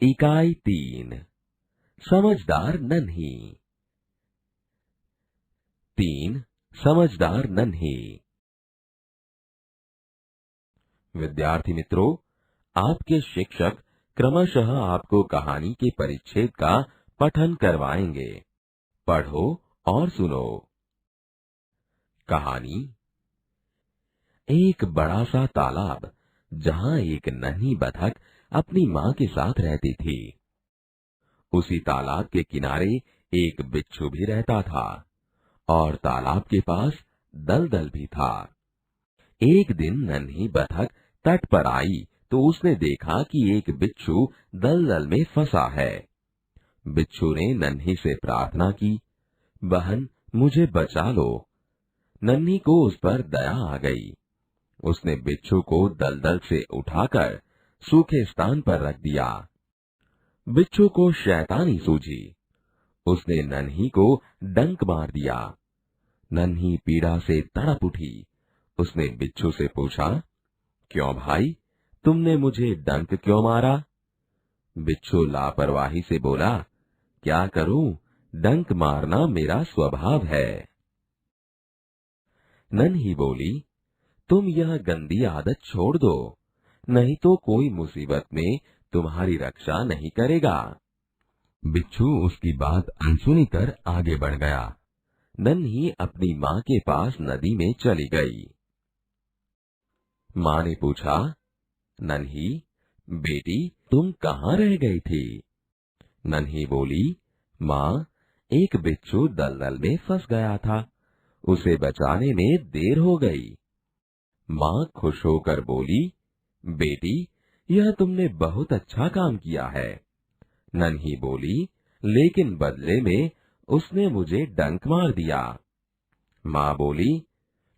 इकाई 3 समझदार नन्ही। 3 समझदार नन्ही। विद्यार्थी मित्रों, आपके शिक्षक क्रमशः आपको कहानी के परिच्छेद का पठन करवाएंगे। पढ़ो और सुनो। कहानी। एक बड़ा सा तालाब, जहां एक नन्ही बतख अपनी माँ के साथ रहती थी। उसी तालाब के किनारे एक बिच्छू भी रहता था और तालाब के पास दलदल भी था। एक दिन नन्ही बतख तट पर आई तो उसने देखा कि एक बिच्छू दलदल में फंसा है। बिच्छू ने नन्ही से प्रार्थना की, बहन मुझे बचा लो। नन्ही को उस पर दया आ गई। उसने बिच्छू को दलदल से उठाकर सूखे स्थान पर रख दिया। बिच्छू को शैतानी सूझी। उसने नन्ही को डंक मार दिया। नन्ही पीड़ा से तड़प उठी। उसने बिच्छू से पूछा, क्यों भाई, तुमने मुझे डंक क्यों मारा? बिच्छू लापरवाही से बोला, क्या करूं, डंक मारना मेरा स्वभाव है। नन्ही बोली, तुम यह गंदी आदत छोड़ दो, नहीं तो कोई मुसीबत में तुम्हारी रक्षा नहीं करेगा। बिच्छू उसकी बात अनसुनी कर आगे बढ़ गया। नन्ही अपनी माँ के पास नदी में चली गई। माँ ने पूछा, नन्ही बेटी, तुम कहाँ रह गई थी? नन्ही बोली, माँ, एक बिच्छू दलदल में फंस गया था, उसे बचाने में देर हो गई। माँ खुश होकर बोली, बेटी, यह तुमने बहुत अच्छा काम किया है। नन्ही बोली, लेकिन बदले में उसने मुझे डंक मार दिया। माँ बोली,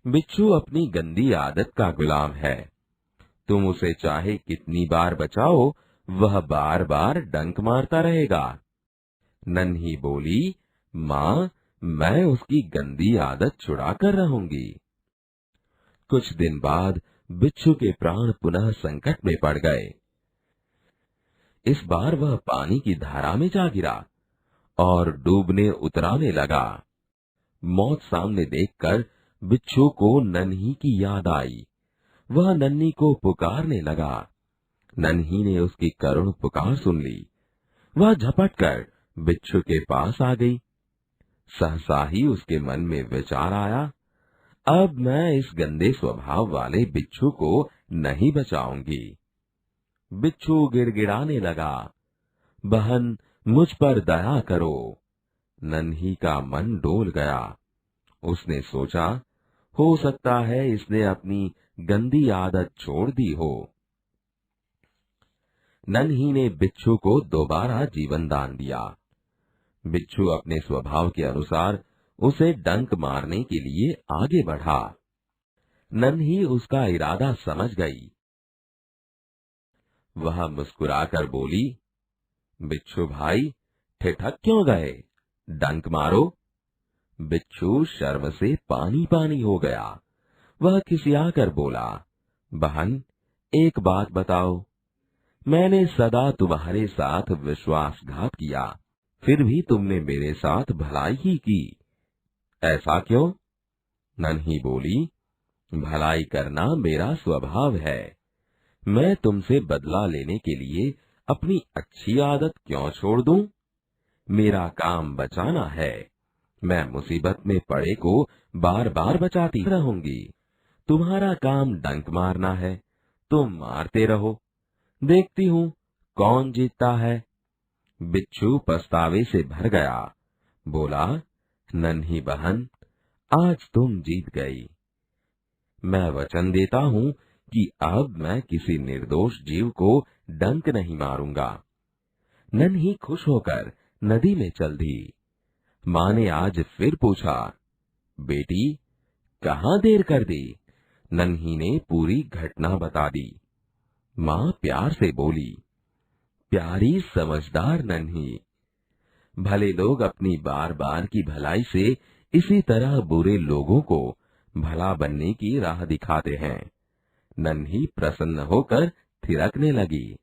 बिच्छू अपनी गंदी आदत का गुलाम है, तुम उसे चाहे कितनी बार बचाओ, वह बार बार डंक मारता रहेगा। नन्ही बोली, माँ, मैं उसकी गंदी आदत छुड़ा कर रहूंगी। कुछ दिन बाद बिच्छू के प्राण पुनः संकट में पड़ गए। इस बार वह पानी की धारा में जा गिरा और डूबने उतराने लगा। मौत सामने देखकर बिच्छू को नन्ही की याद आई। वह नन्ही को पुकारने लगा। नन्ही ने उसकी करुण पुकार सुन ली। वह झपट कर बिच्छू के पास आ गई। सहसा ही उसके मन में विचार आया, अब मैं इस गंदे स्वभाव वाले बिच्छू को नहीं बचाऊंगी। बिच्छू गिड़गिड़ाने लगा, बहन मुझ पर दया करो। नन्ही का मन डोल गया। उसने सोचा, हो सकता है इसने अपनी गंदी आदत छोड़ दी हो। नन्ही ने बिच्छू को दोबारा जीवन दान दिया। बिच्छू अपने स्वभाव के अनुसार उसे डंक मारने के लिए आगे बढ़ा। नन्ही उसका इरादा समझ गई। वह मुस्कुराकर बोली, बिच्छू भाई, ठिठक क्यों गए, डंक मारो। बिच्छू शर्म से पानी पानी हो गया। वह खिसियाकर बोला, बहन एक बात बताओ, मैंने सदा तुम्हारे साथ विश्वासघात किया, फिर भी तुमने मेरे साथ भलाई ही की, ऐसा क्यों? नन्ही बोली, भलाई करना मेरा स्वभाव है। मैं तुमसे बदला लेने के लिए अपनी अच्छी आदत क्यों छोड़ दूं? मेरा काम बचाना है। मैं मुसीबत में पड़े को बार बार बचाती रहूंगी। तुम्हारा काम डंक मारना है, तुम मारते रहो, देखती हूँ कौन जीतता है। बिच्छू पछतावे से भर गया। बोला, नन्ही बहन, आज तुम जीत गई। मैं वचन देता हूँ कि अब मैं किसी निर्दोष जीव को डंक नहीं मारूंगा। नन्ही खुश होकर नदी में चल दी। माँ ने आज फिर पूछा, बेटी कहाँ देर कर दी? नन्ही ने पूरी घटना बता दी। माँ प्यार से बोली, प्यारी समझदार नन्ही, भले लोग अपनी बार बार की भलाई से इसी तरह बुरे लोगों को भला बनने की राह दिखाते हैं। नन्ही प्रसन्न होकर थिरकने लगी।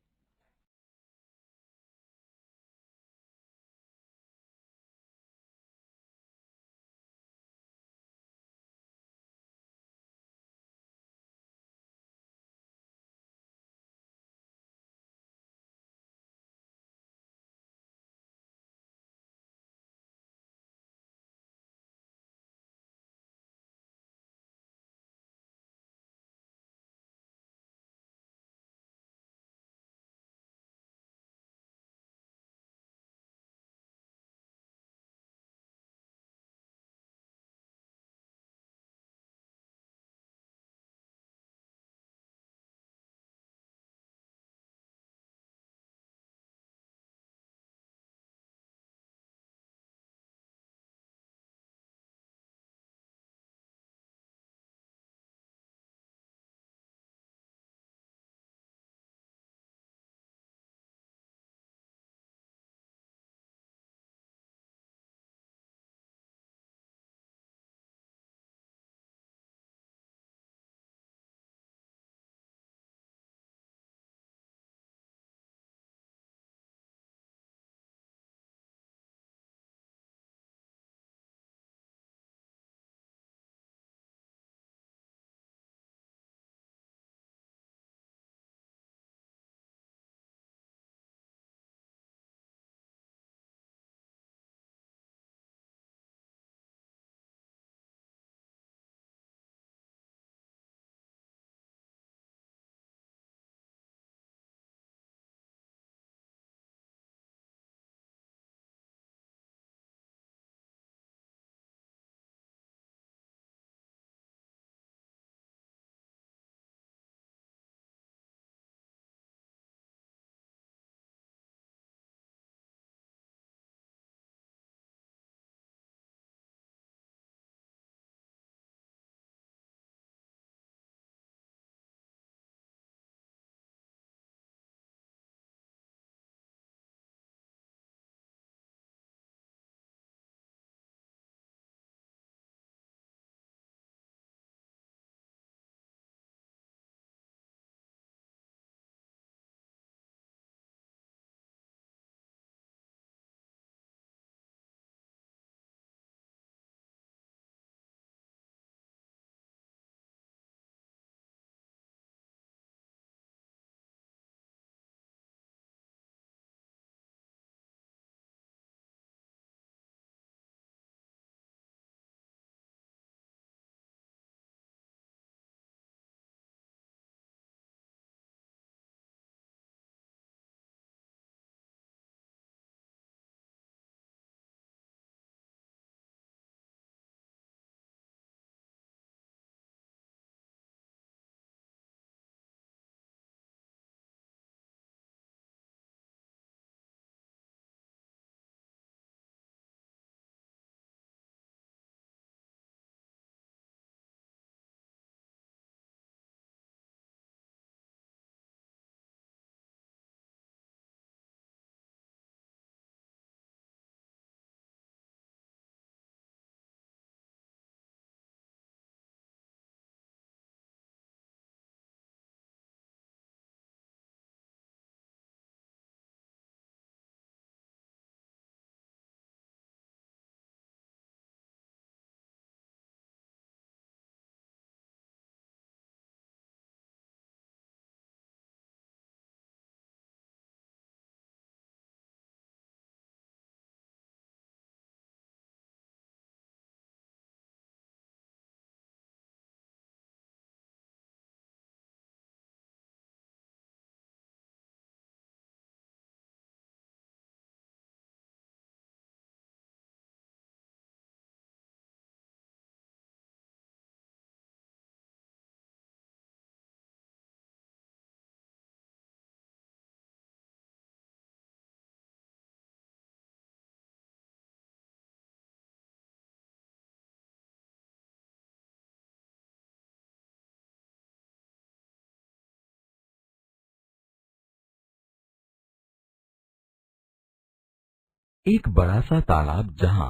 एक बड़ा सा तालाब जहाँ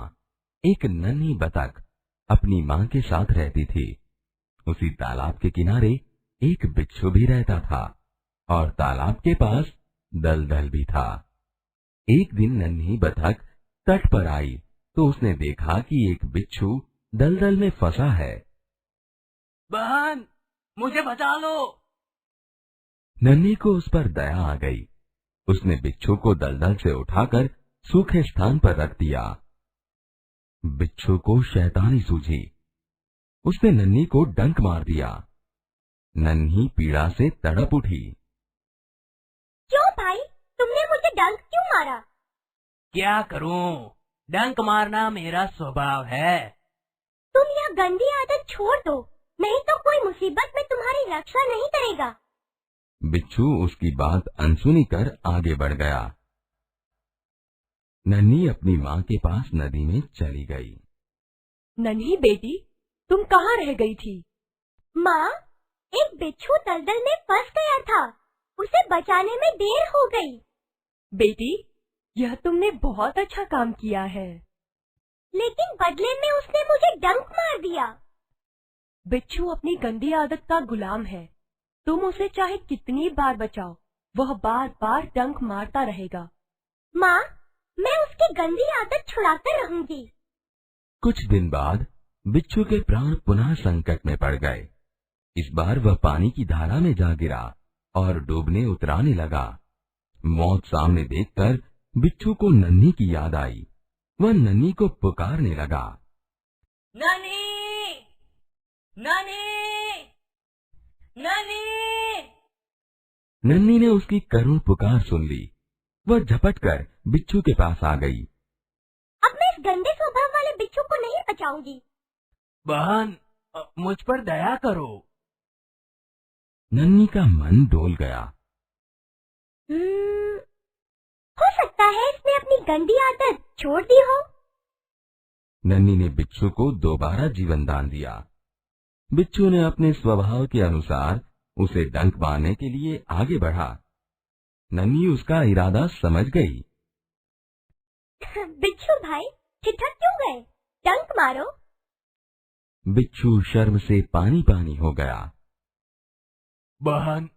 एक नन्ही बतख अपनी माँ के साथ रहती थी, उसी तालाब के किनारे एक बिच्छू भी रहता था और तालाब के पास दलदल भी था। एक दिन नन्ही बतख तट पर आई तो उसने देखा कि एक बिच्छू दलदल में फंसा है। बहन, मुझे बचा लो। नन्ही को उस पर दया आ गई। उसने बिच्छू को दलदल से उठाकर सूखे स्थान पर रख दिया। बिच्छू को शैतानी सूझी। उसने नन्ही को डंक मार दिया। नन्ही पीड़ा से तड़प उठी। क्यों भाई, तुमने मुझे डंक क्यों मारा? क्या करूं, डंक मारना मेरा स्वभाव है। तुम यह गंदी आदत छोड़ दो, नहीं तो कोई मुसीबत में तुम्हारी रक्षा नहीं करेगा। बिच्छू उसकी बात अनसुनी कर आगे बढ़ गया। नन्ही अपनी माँ के पास नदी में चली गई। नन्ही बेटी, तुम कहाँ रह गई थी? माँ, एक बिच्छू दलदल में फंस गया था, उसे बचाने में देर हो गई। बेटी, यह तुमने बहुत अच्छा काम किया है। लेकिन बदले में उसने मुझे डंक मार दिया। बिच्छू अपनी गंदी आदत का गुलाम है। तुम उसे चाहे कितनी बार बचाओ, वह बार बार डंक मारता रहेगा। माँ, मैं उसकी गंदी आदत छुड़ाकर रहूंगी। कुछ दिन बाद बिच्छू के प्राण पुनः संकट में पड़ गए। इस बार वह पानी की धारा में जा गिरा और डूबने उतराने लगा। मौत सामने देखकर बिच्छू को नन्ही की याद आई। वह नन्ही को पुकारने लगा। ननी, ननी, ननी। नन्ही ने उसकी करुण पुकार सुन ली। वह झपट कर बिच्छू के पास आ गई। अब मैं इस गंदे स्वभाव वाले बिच्छू को नहीं बचाऊंगी। बहन, मुझ पर दया करो। नन्ही का मन डोल गया। हो सकता है इसने अपनी गंदी आदत छोड़ दी हो। नन्ही ने बिच्छू को दोबारा जीवन दान दिया। बिच्छू ने अपने स्वभाव के अनुसार उसे डंक मारने के लिए आगे बढ़ा। नन्ही उसका इरादा समझ गई। बिच्छू भाई, ठिठक क्यों गए? डंक मारो। बिच्छू शर्म से पानी पानी हो गया। बहन,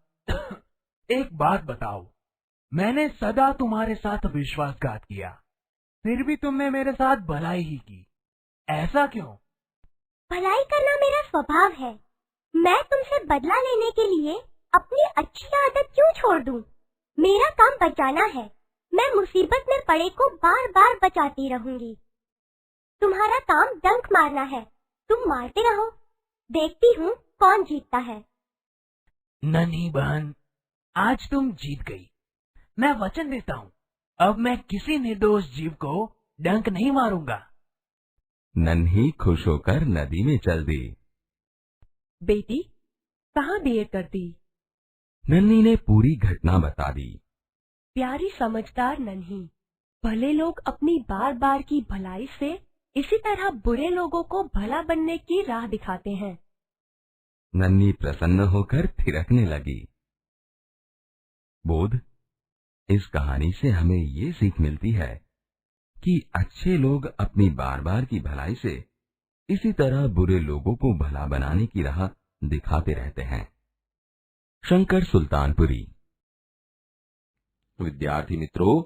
एक बात बताओ, मैंने सदा तुम्हारे साथ विश्वासघात किया, फिर भी तुमने मेरे साथ भलाई ही की। ऐसा क्यों? भलाई करना मेरा स्वभाव है। मैं तुमसे बदला लेने के लिए अपनी अच्छी आदत क्यों छोड़ दूं? मेरा काम बचाना है। मैं मुसीबत में पड़े को बार बार बचाती रहूंगी। तुम्हारा काम डंक मारना है, तुम मारते रहो। देखती हूँ कौन जीतता है। नन्ही बहन, आज तुम जीत गई। मैं वचन देता हूँ, अब मैं किसी निर्दोष जीव को डंक नहीं मारूंगा। नन्ही खुश होकर नदी में चल दी। बेटी, कहाँ देर कर दी? नन्ही ने पूरी घटना बता दी। प्यारी समझदार नन्ही, भले लोग अपनी बार बार की भलाई से इसी तरह बुरे लोगों को भला बनने की राह दिखाते हैं। नन्ही प्रसन्न होकर थिरकने लगी। बोध, इस कहानी से हमें ये सीख मिलती है कि अच्छे लोग अपनी बार बार की भलाई से इसी तरह बुरे लोगों को भला बनाने की राह दिखाते रहते हैं। शंकर सुल्तानपुरी। विद्यार्थी मित्रों,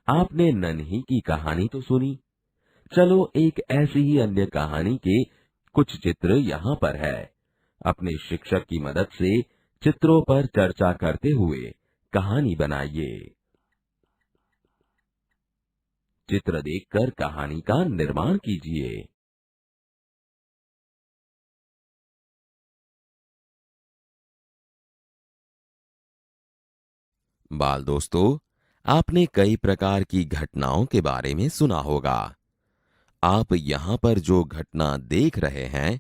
आपने नन्ही की कहानी तो सुनी। चलो एक ऐसी ही अन्य कहानी के कुछ चित्र यहाँ पर है। अपने शिक्षक की मदद से चित्रों पर चर्चा करते हुए कहानी बनाइए। चित्र देखकर कहानी का निर्माण कीजिए। बाल दोस्तों, आपने कई प्रकार की घटनाओं के बारे में सुना होगा। आप यहाँ पर जो घटना देख रहे हैं,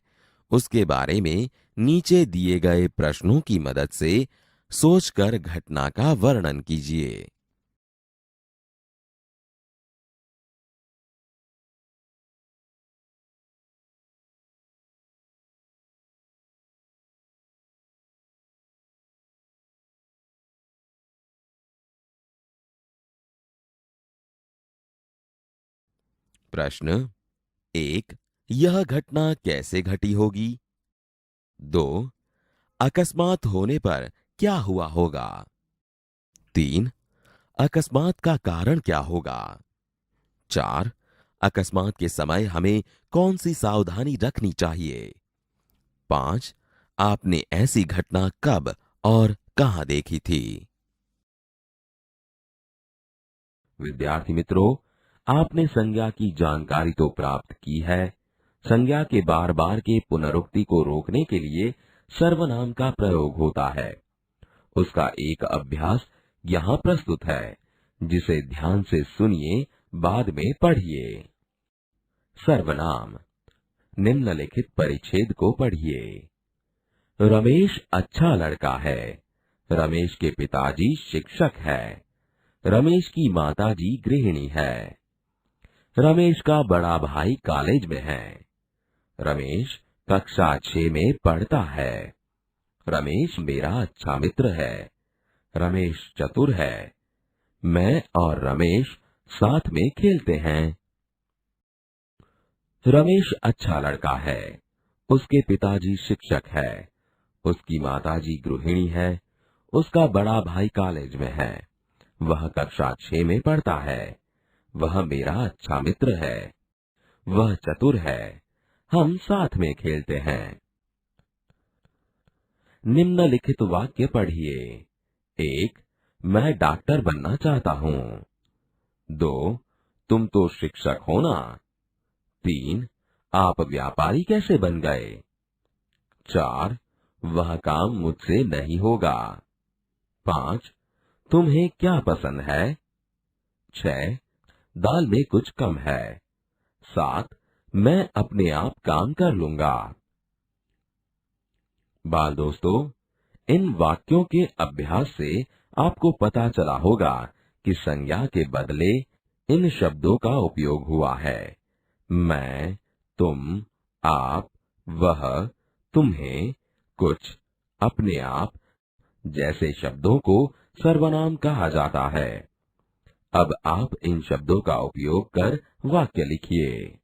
उसके बारे में नीचे दिए गए प्रश्नों की मदद से सोचकर घटना का वर्णन कीजिए। प्रश्न 1, यह घटना कैसे घटी होगी? 2, अकस्मात होने पर क्या हुआ होगा? 3, अकस्मात का कारण क्या होगा? 4, अकस्मात के समय हमें कौन सी सावधानी रखनी चाहिए? 5, आपने ऐसी घटना कब और कहां देखी थी? विद्यार्थी मित्रों, आपने संज्ञा की जानकारी तो प्राप्त की है। संज्ञा के बार बार के पुनरुक्ति को रोकने के लिए सर्वनाम का प्रयोग होता है। उसका एक अभ्यास यहाँ प्रस्तुत है, जिसे ध्यान से सुनिए, बाद में पढ़िए। सर्वनाम। निम्नलिखित परिच्छेद को पढ़िए। रमेश अच्छा लड़का है। रमेश के पिताजी शिक्षक है। रमेश की माताजी गृहिणी है। रमेश का बड़ा भाई कॉलेज में है। रमेश कक्षा 6 में पढ़ता है। रमेश मेरा अच्छा मित्र है। रमेश चतुर है। मैं और रमेश साथ में खेलते हैं। रमेश अच्छा लड़का है। उसके पिताजी शिक्षक है। उसकी माताजी गृहिणी है। उसका बड़ा भाई कॉलेज में है। वह कक्षा 6 में पढ़ता है। वह मेरा अच्छा मित्र है। वह चतुर है। हम साथ में खेलते हैं। निम्नलिखित वाक्य पढ़िए। 1, मैं डॉक्टर बनना चाहता हूँ। 2, तुम तो शिक्षक हो ना। 3, आप व्यापारी कैसे बन गए? 4, वह काम मुझसे नहीं होगा। 5, तुम्हें क्या पसंद है? 6, दाल में कुछ कम है। 7, मैं अपने आप काम कर लूंगा। बाल दोस्तों, इन वाक्यों के अभ्यास से आपको पता चला होगा कि संज्ञा के बदले इन शब्दों का उपयोग हुआ है। मैं, तुम, आप, वह, तुम्हें, कुछ, अपने आप जैसे शब्दों को सर्वनाम कहा जाता है। अब आप इन शब्दों का उपयोग कर वाक्य लिखिए।